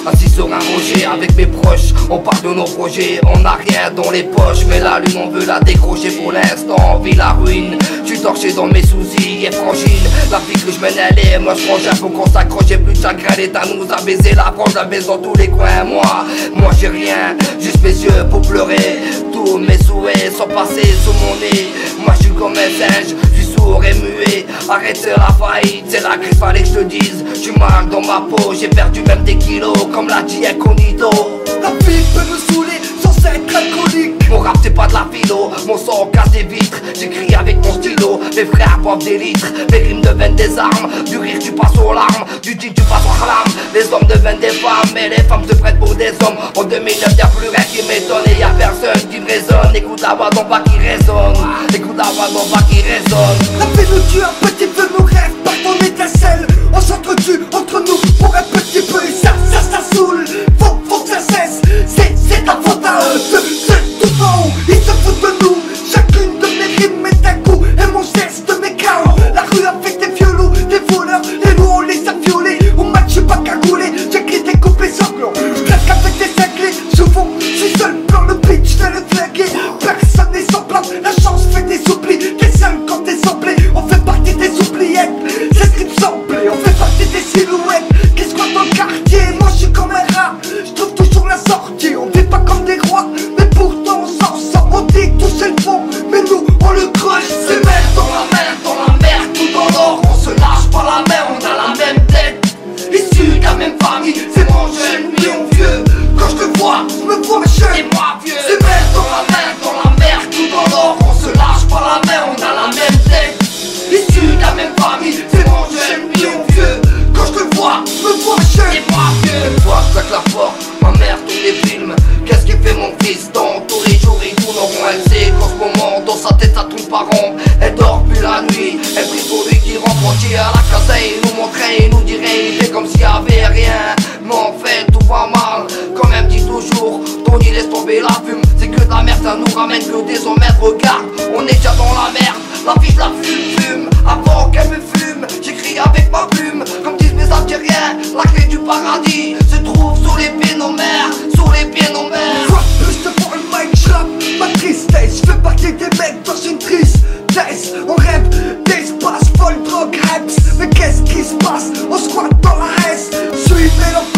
assis sur un rocher avec mes proches. On parle de nos projets, on n'a rien dans les poches, mais la lune on veut la décrocher. Pour l'instant on vit la ruine, j'suis torché dans mes soucis et frangine. La vie que je mène elle est moche, frangin, faut qu'on s'accroche. J'ai plus de chagrin, l'État nous a baisé la France, la baisse dans tous les coins. Moi j'ai rien, juste mes yeux pour pleurer. Tous mes souhaits sont passés sous mon nez. Moi je suis comme un singe, j'suis sourd et muet. Arrête la faillite, c'est la crise, fallait que je te dise. J'suis mal dans ma peau, j'ai perdu même des kilos, comme l'a dit Incognito. La vie peut nous saouler sans être alcoolique. Mon rap c'est pas de la philo, mon sang casse des vitres. J'écris avec mon stylo, mes frères boivent des litres. Mes rimes deviennent des armes, du rire tu passes aux larmes, du titre tu passes aux larmes. Les hommes deviennent des femmes, mais les femmes se prêtent pour des hommes. En 2009 y'a plus rien qui m'étonne et y'a personne qui me raisonne. Écoute la voix d'en bas qui résonne, écoute la voix d'en bas qui résonne. La vie nous tue, un petit peu nos rêves par ton étincelle. On s'entretue entre nous pour un petit peu et ça saoule. Faut que ça cesse, c'est ta faute à eux. Ceux tout en haut, ils se foutent de nous. Chacune de mes rimes est un coup et mon geste de mes chaos. La rue avec des violos, des voleurs, et nous on les a violés. Au match je suis pas cagoulé, j'écris des couplets sanglants. Je claque avec des cinglés, souvent je suis seul dans le beat, je vais le flinguer. Personne n'est sans place, la chance fait des oublis. T'es seul quand t'es semblé, on fait partie des oubliettes. C'est ce qui me semblait, on fait partie des silhouettes. Qu'est-ce qu'on dans le quartier, moi je suis comme un rat. Je trouve toujours la sortie, on vit pas comme des rois, mais pourtant on s'en sort. On dit que tout c'est le fond, mais nous on le creuse. C'est merde dans la mer, tout dans l'or. On se lâche pas la mer, on a la même tête. Issus de la même famille, c'est mon jeune, mais on vieux. Quand je te vois, Je me vois jeune, et moi vieux. C'est merde dans la mer, tout dans l'or. On se lâche pas la mer, on a la même tête. Issus de la même famille, c'est mon jeune, mais on vieux. Quand je te vois, je me vois jeune. et moi vieux. Une fois je claque la porte, ma mère tourne les films. Qu'est-ce qu'il fait mon fils dans tous les jours il tourne en rond. Elle sait qu'en ce moment dans sa tête ça tourne par rond. Elle dort plus la nuit, elle prie pour lui qui rentre entier à la casa. Il nous montrait, il nous dirait, il fait comme s'il y avait rien. Mais en fait tout va mal, comme elle me dit toujours. Tony laisse tomber la fume, c'est que de la merde, ça nous ramène que des emmerdes. Regarde, on est déjà dans la merde, la fille la fume, avant qu'elle me fume. J'écris avec ma plume, comme disent mes Algériens. La clé du paradis se trouve sous les pieds nos mères, sous les pieds nos mères. Quoi de plus devant le mic, j'rappe ma tristesse. Je fais partie des mecs dans une tristesse. On rêve d'espace, folle, drogue, raps. Mais qu'est-ce qui se passe? On squatte dans la haisse. Suivez l'enfant